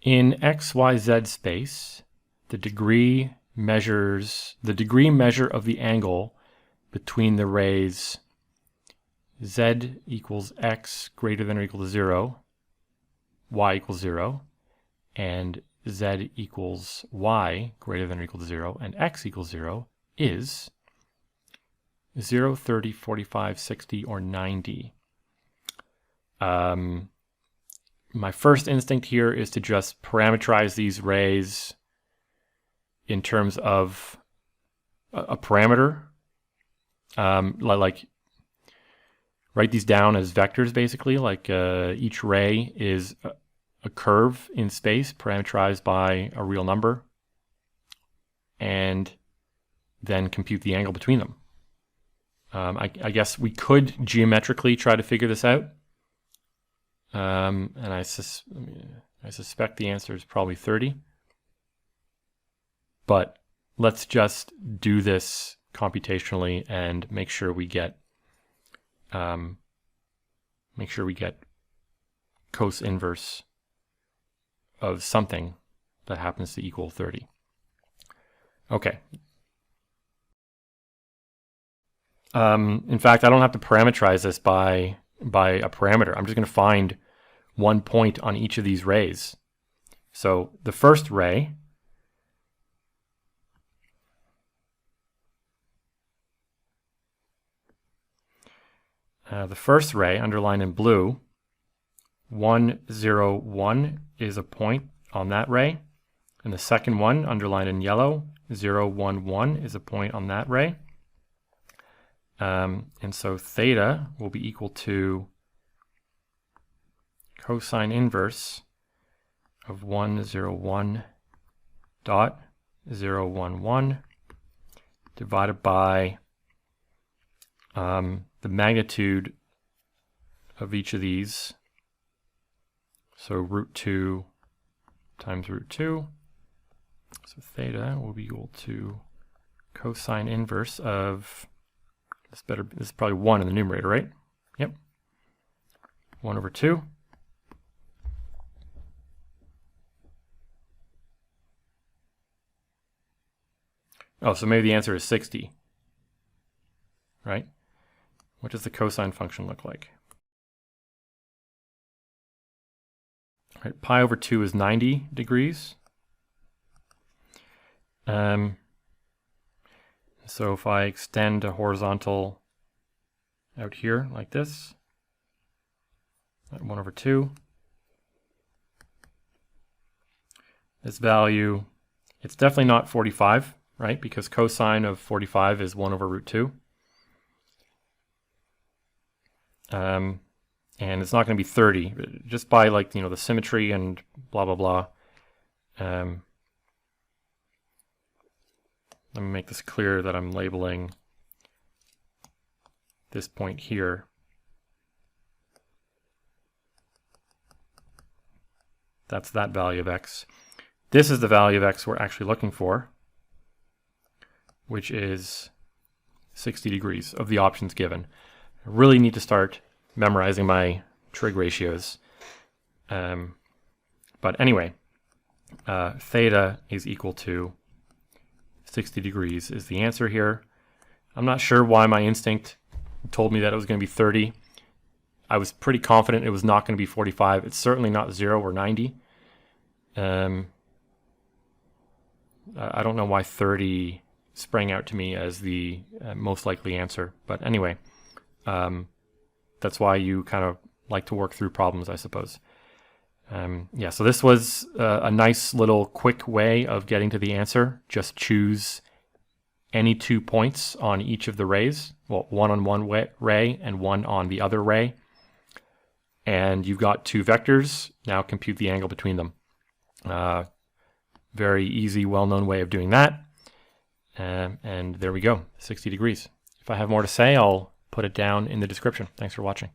In XYZ space, the degree measure of the angle between the rays z equals x greater than or equal to 0, y equals 0, and z equals y greater than or equal to 0, and x equals 0 is 0, 30, 45, 60, or 90. My first instinct here is to just parameterize these rays in terms of a parameter, like write these down as vectors basically, like each ray is a curve in space parameterized by a real number, and then compute the angle between them. I guess we could geometrically try to figure this out, and I suspect the answer is probably 30. But let's just do this computationally and make sure we get cos inverse of something that happens to equal 30. Okay. In fact, I don't have to parameterize this by a parameter. I'm just going to find one point on each of these rays. So the first ray underlined in blue, 1, 0, 1 is a point on that ray, and the second one underlined in yellow, 0, 1, 1 is a point on that ray. And so theta will be equal to cosine inverse of 1, 0, 1 dot 0, 1, 1 divided by the magnitude of each of these. So root 2 times root 2. So theta will be equal to cosine inverse of, this is probably 1 in the numerator, right? Yep. 1 over 2. Oh, so maybe the answer is 60, right? What does the cosine function look like? All right, pi over 2 is 90 degrees. So if I extend a horizontal out here like this, 1 over 2, this value, it's definitely not 45, right? Because cosine of 45 is 1 over root 2. And it's not going to be 30, just by like, the symmetry and blah, blah, blah. Let me make this clear that I'm labeling this point here. That's that value of x. This is the value of x we're actually looking for, which is 60 degrees of the options given. I really need to start memorizing my trig ratios. But anyway, theta is equal to 60 degrees is the answer here. I'm not sure why my instinct told me that it was going to be 30. I was pretty confident it was not going to be 45. It's certainly not 0 or 90. I don't know why 30 sprang out to me as the most likely answer. But anyway, that's why you kind of like to work through problems, I suppose. Yeah, so this was a nice little quick way of getting to the answer. Just choose any 2 points on each of the rays. Well, one on one ray and one on the other ray. And you've got 2 vectors. Now compute the angle between them. Very easy, well-known way of doing that. And there we go, 60 degrees. If I have more to say, I'll put it down in the description. Thanks for watching.